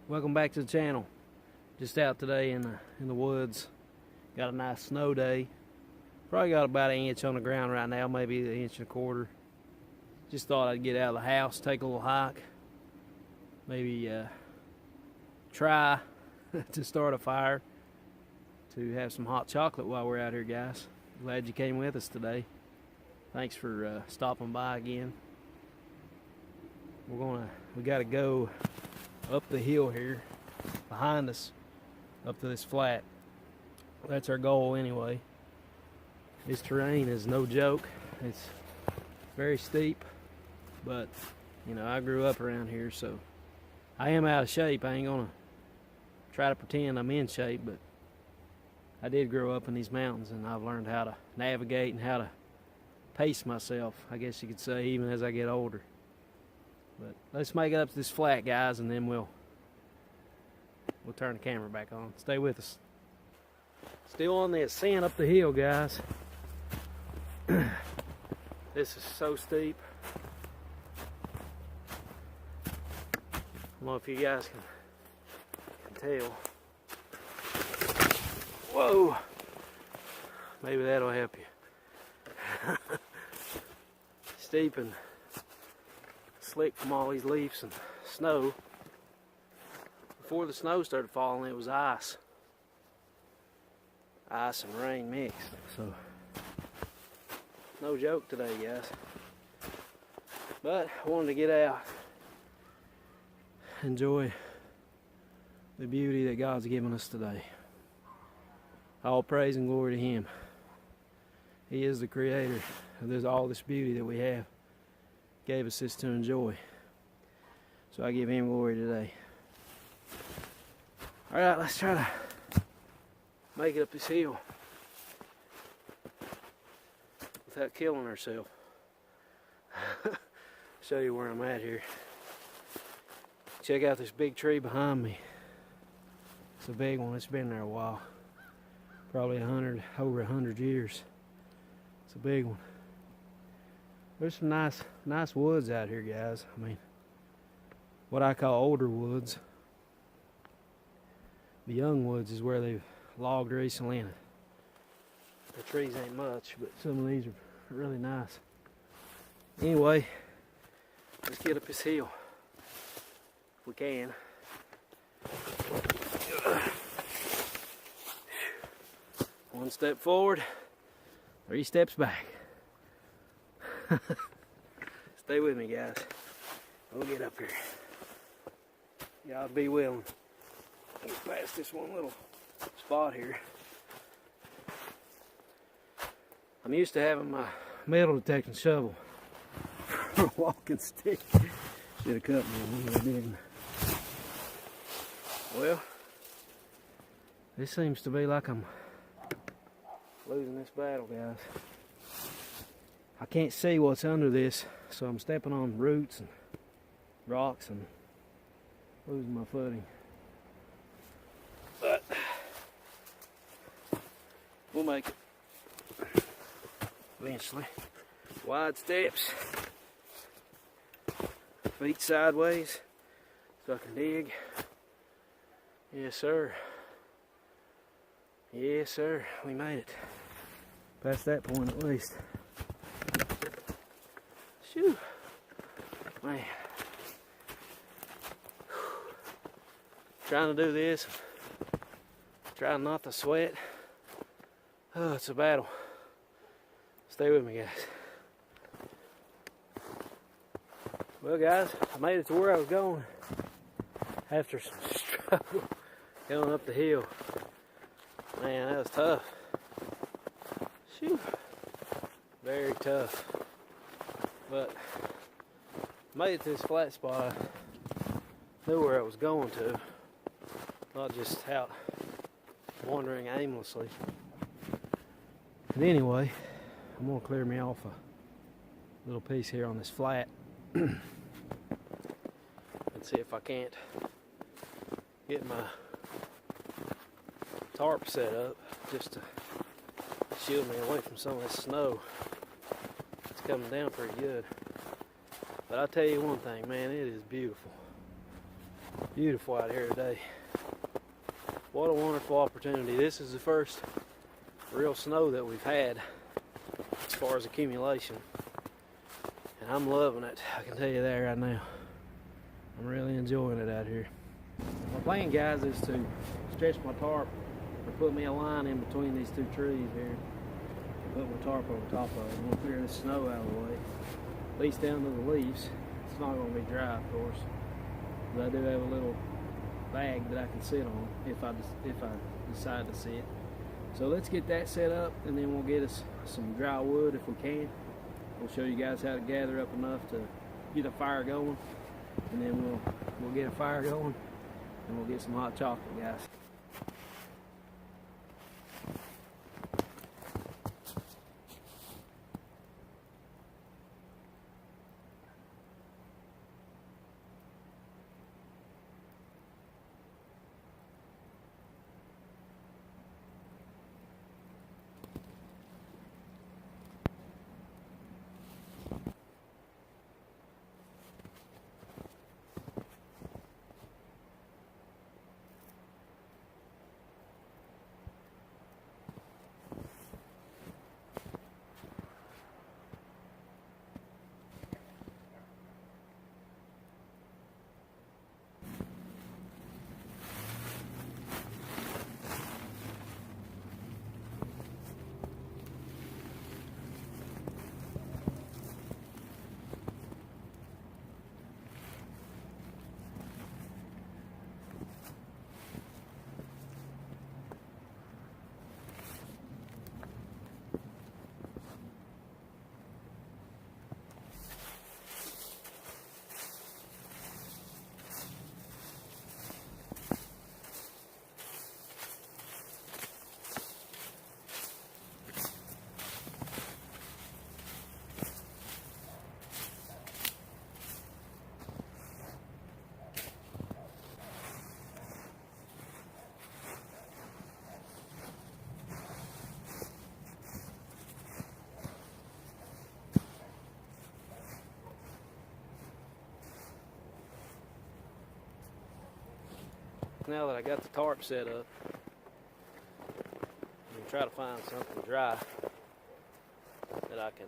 Welcome back to the channel. Just out today in the woods. Got a nice snow day. Probably got about an inch on the ground right now, maybe an inch and a quarter. Just thought I'd get out of the house, take a little hike, maybe try to start a fire, to have some hot chocolate while we're out here, guys. Glad you came with us today. Thanks for stopping by again. We gotta go up the hill here behind us, up to this flat. That's our goal anyway. This terrain is no joke. It's very steep, but you know, I grew up around here, so I am out of shape. I ain't gonna try to pretend I'm in shape, but I did grow up in these mountains, and I've learned how to navigate and how to pace myself, I guess you could say, even as I get older. But let's make it up to this flat, guys, and then we'll turn the camera back on. Stay with us. Still on the ascent up the hill, guys. This is so steep. I don't know if you guys can tell. Whoa! Maybe that'll help you. Steep and slick from all these leaves and snow. Before the snow started falling, it was ice. Ice and rain mixed. So, no joke today, guys. But I wanted to get out, enjoy the beauty that God's given us today. All praise and glory to Him. He is the creator of all this beauty that we have. Gave us this to enjoy. So I give Him glory today. Alright, let's try to make it up this hill without killing ourselves. Show you where I'm at here. Check out this big tree behind me. It's a big one. It's been there a while. Probably over 100 years. It's a big one. There's some nice woods out here, guys. I mean, what I call older woods. The young woods is where they've logged recently, and the trees ain't much, but some of these are really nice. Anyway, let's get up this hill if we can. One step forward, 3 steps back. Stay with me, guys. We'll get up here. Y'all be willing. Get past this one little spot here. I'm used to having my metal detecting shovel for a walking stick. Should have cut me, but I didn't. Well, this seems to be like I'm losing this battle, guys. I can't see what's under this, so I'm stepping on roots and rocks and losing my footing. But we'll make it eventually. Wide steps, feet sideways so I can dig. Yes, sir. Yes, sir. We made it. Past that point at least. Shoo. Man. Trying to do this. Trying not to sweat. Oh, it's a battle. Stay with me, guys. Well, guys, I made it to where I was going after some struggle going up the hill. Man, that was tough. Shoo. Very tough. But made it to this flat spot. Knew where I was going to. Not just out wandering aimlessly. And anyway, I'm gonna clear me off a little piece here on this flat. And see if I can't get my tarp set up just to shield me away from some of this snow. It's coming down pretty good. But I'll tell you one thing, man, it is beautiful. Beautiful out here today. What a wonderful opportunity. This is the first real snow that we've had as far as accumulation. And I'm loving it. I can tell you that right now. I'm really enjoying it out here. My plan, guys, is to stretch my tarp or put me a line in between these two trees here and put my tarp on top of it. I'm going to clear this snow out of the way, at least down to the leaves. It's not going to be dry, of course, but I do have a little bag that I can sit on if I decide to sit. So let's get that set up, and then we'll get us some dry wood if we can. We'll show you guys how to gather up enough to get a fire going, and then we'll get a fire going, and we'll get some hot chocolate, guys. Now that I got the tarp set up, I'm going to try to find something dry that I can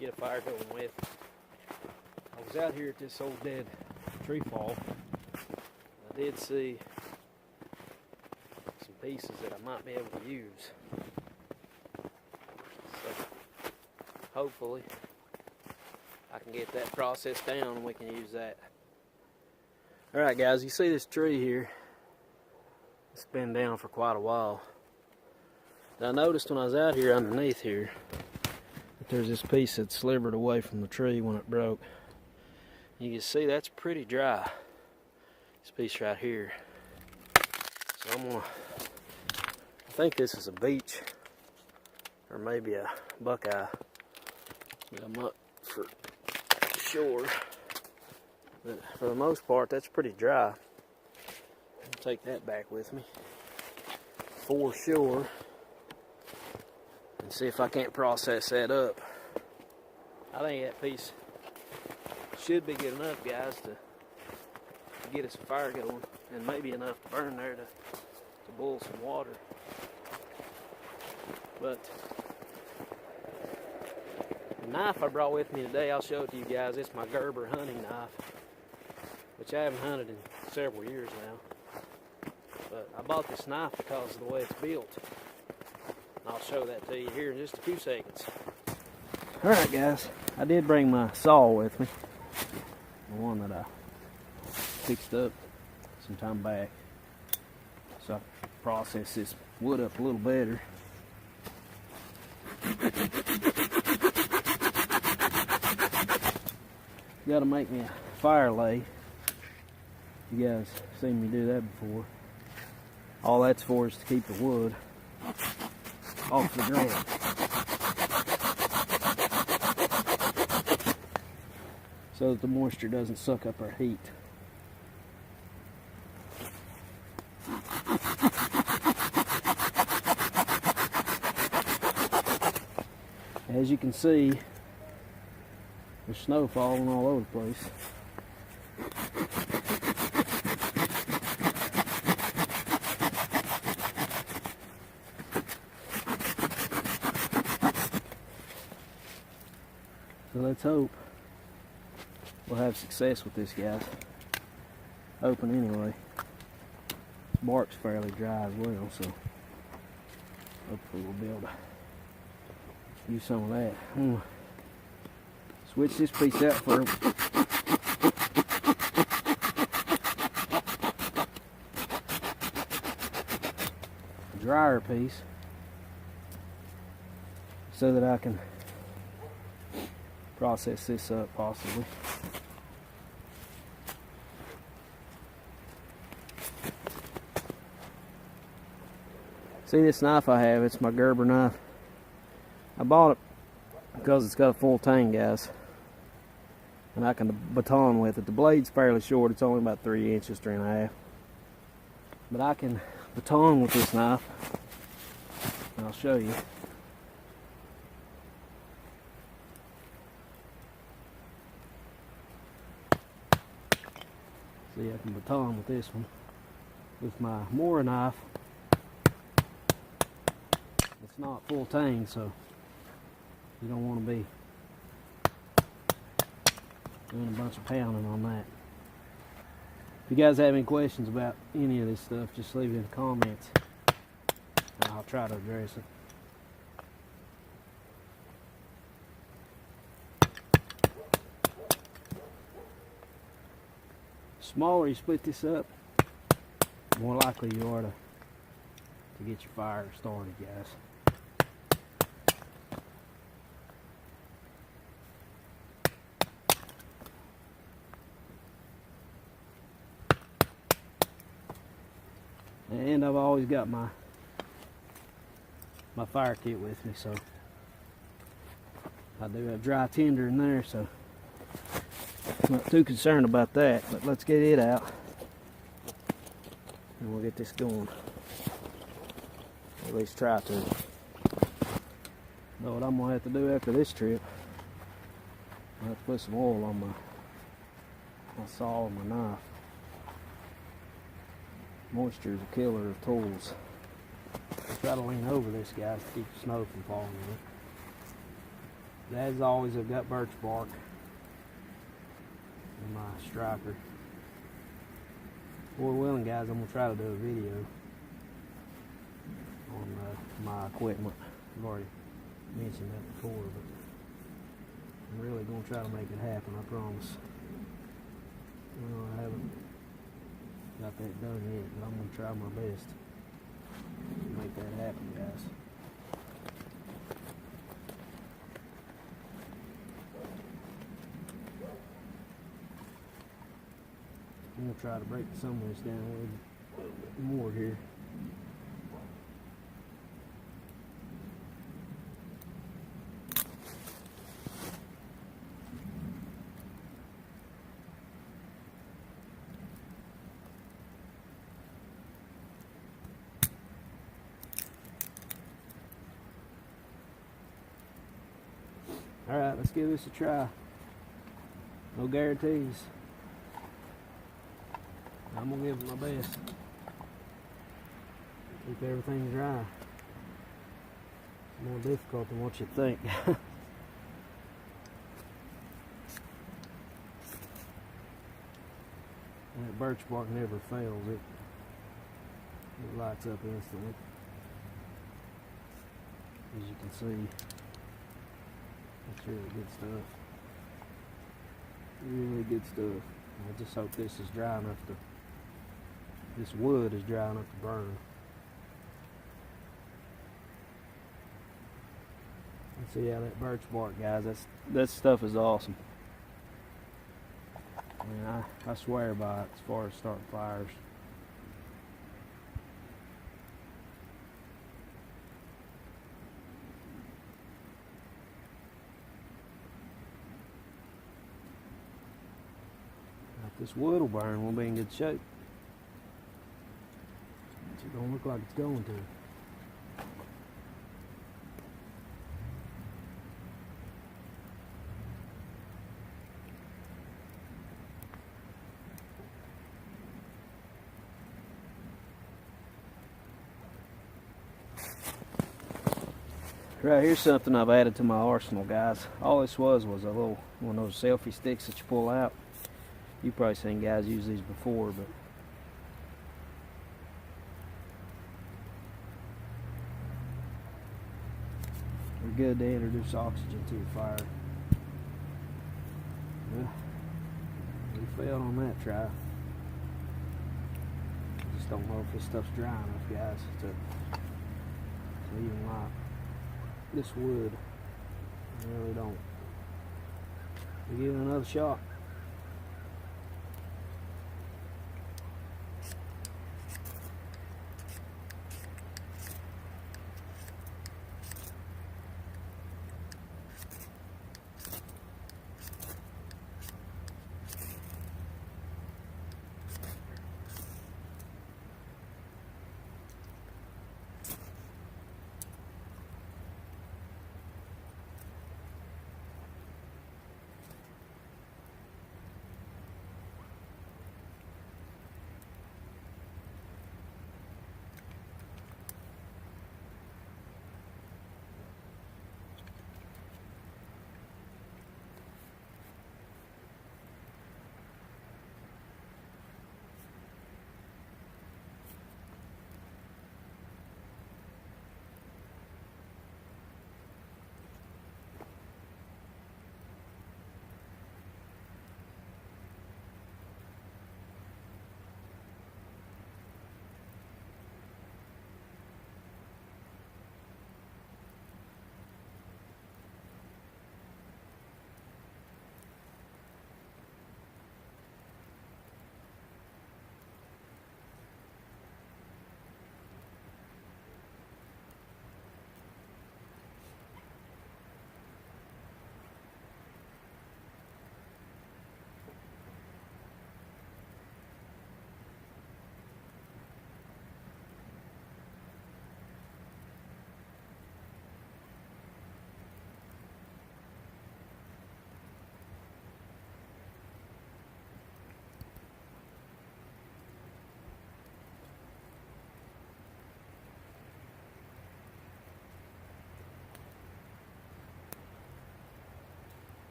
get a fire going with. I was out here at this old dead tree fall. I did see some pieces that I might be able to use. So hopefully I can get that process down and we can use that. Alright guys, you see this tree here? It's been down for quite a while. And I noticed when I was out here underneath here that there's this piece that slivered away from the tree when it broke. You can see that's pretty dry. This piece right here. So I think this is a beech or maybe a buckeye, but I'm not for sure. But for the most part, that's pretty dry. I'll take that back with me for sure and see if I can't process that up. I think that piece should be good enough, guys, to get us a fire going, and maybe enough to burn there to boil some water. But the knife I brought with me today, I'll show it to you guys. It's my Gerber hunting knife, which I haven't hunted in several years now. But I bought this knife because of the way it's built. And I'll show that to you here in just a few seconds. Alright guys, I did bring my saw with me. The one that I fixed up some time back. So I can process this wood up a little better. Got to make me a fire lay. You guys seen me do that before. All that's for is to keep the wood off the ground. So that the moisture doesn't suck up our heat. As you can see, There's snow falling all over the place. So let's hope we'll have success with this, guys. Open anyway. Bark's fairly dry as well, so hopefully we'll be able to use some of that. I'm gonna switch this piece out for a drier piece so that I can process this up possibly. See this knife I have, it's my Gerber knife. I bought it because it's got a full tang, guys. And I can baton with it. The blade's fairly short, it's only about 3 inches, 3.5. But I can baton with this knife. And I'll show you. See, I can baton with this one. With my Mora knife, it's not full tang, so you don't want to be doing a bunch of pounding on that. If you guys have any questions about any of this stuff, just leave it in the comments and I'll try to address it. The smaller you split this up, the more likely you are to get your fire started, guys. And I've always got my fire kit with me, so I do have dry tinder in there, so I'm not too concerned about that. But let's get it out and we'll get this going. At least try to. Know what I'm gonna have to do after this trip? I have to put some oil on my saw and my knife. Moisture is a killer of tools. Try to lean over this, guys, to keep the snow from falling in. As always, I've got birch bark in my striker. Lord willing, guys, I'm gonna try to do a video on my equipment. I've already mentioned that before, but I'm really gonna try to make it happen, I promise. Well, I haven't got that done yet, but I'm gonna try my best to make that happen, guys. I'm gonna try to break some of this down a little bit more here. Alright, let's give this a try. No guarantees. I'm gonna give it my best. Keep everything dry. It's more difficult than what you think. And that birch bark never fails. It lights up instantly. As you can see. That's really good stuff. Really good stuff. I just hope this is dry enough to, this wood is dry enough to burn. And see how that birch bark, guys, that stuff is awesome. I mean, I swear by it as far as starting fires. This wood will burn, we'll be in good shape. It don't look like it's going to. Right here's something I've added to my arsenal, guys. All this was a little one of those selfie sticks that you pull out. You've probably seen guys use these before, but they're good to introduce oxygen to your fire. Well, we failed on that try. I just don't know if this stuff's dry enough, guys, to even light this wood. I really don't. We'll give it another shot.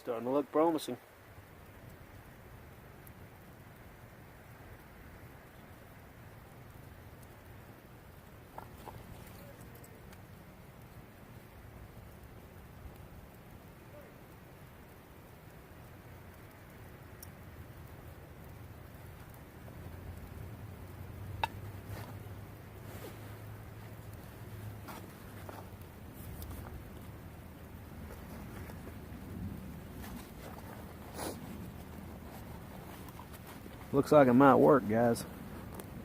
Starting to look promising. Looks like it might work, guys.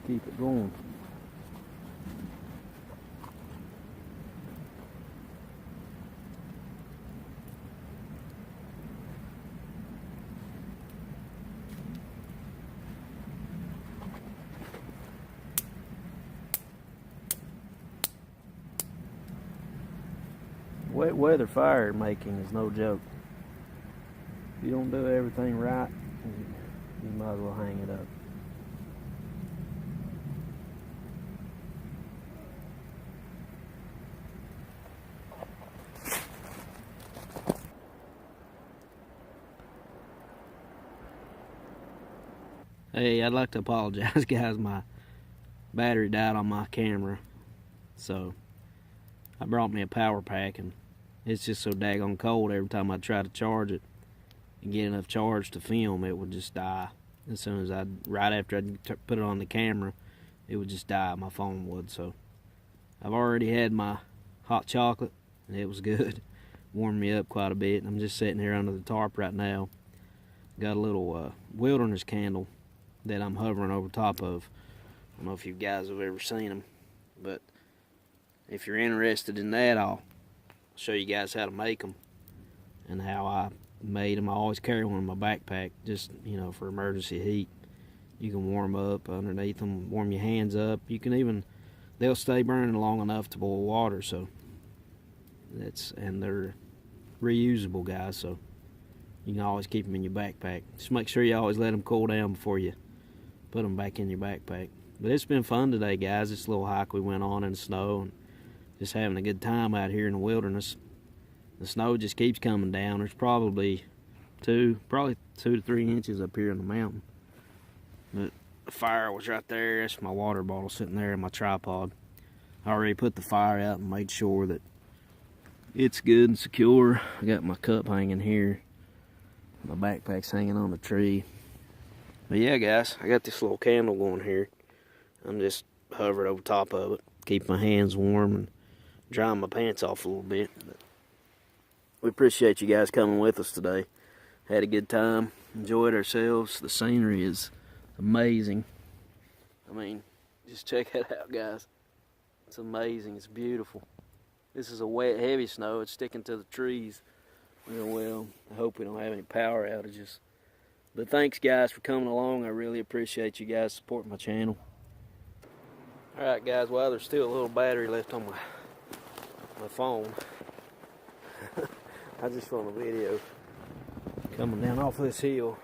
Keep it going. Wet weather fire making is no joke. If you don't do everything right, you might as well hang it up. Hey, I'd like to apologize, guys. My battery died on my camera, so I brought me a power pack, and it's just so daggone cold every time I try to charge it and get enough charge to film, it would just die. As soon as right after I put it on the camera, it would just die, my phone would. So I've already had my hot chocolate, and it was good. Warmed me up quite a bit. I'm just sitting here under the tarp right now. Got a little wilderness candle that I'm hovering over top of. I don't know if you guys have ever seen them, but if you're interested in that, I'll show you guys how to make them and how I made them. I always carry one in my backpack, just, for emergency heat. You can warm up underneath them, warm your hands up. You can even, they'll stay burning long enough to boil water. So and they're reusable, guys. So you can always keep them in your backpack. Just make sure you always let them cool down before you put them back in your backpack. But it's been fun today, guys. This little hike we went on in the snow, and just having a good time out here in the wilderness. The snow just keeps coming down. There's probably 2 to 3 inches up here in the mountain. But the fire was right there. That's my water bottle sitting there in my tripod. I already put the fire out and made sure that it's good and secure. I got my cup hanging here. My backpack's hanging on the tree. But yeah, guys, I got this little candle going here. I'm just hovering over top of it, keep my hands warm and drying my pants off a little bit. But we appreciate you guys coming with us today. Had a good time, enjoyed ourselves. The scenery is amazing. I mean, just check it out, guys. It's amazing, it's beautiful. This is a wet, heavy snow. It's sticking to the trees real well. I hope we don't have any power outages. But thanks, guys, for coming along. I really appreciate you guys supporting my channel. Alright, guys, well, there's still a little battery left on my phone. I just filmed a video coming down off this hill.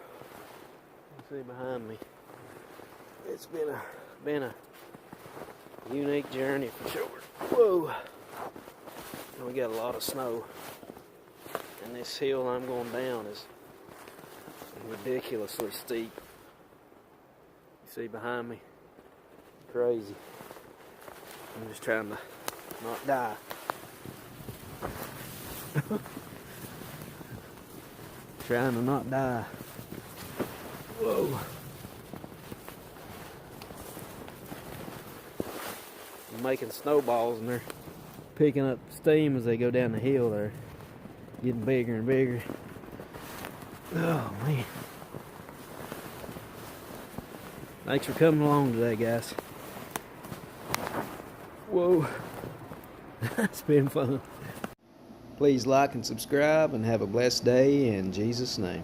You see behind me. It's been a unique journey for sure. Whoa! And we got a lot of snow. And this hill I'm going down is ridiculously steep. You see behind me? Crazy. I'm just trying to not die. Trying to not die. Whoa. I'm making snowballs and they're picking up steam as they go down the hill. They're getting bigger and bigger. Oh man. Thanks for coming along today, guys. Whoa. It's been fun. Please like and subscribe and have a blessed day in Jesus' name.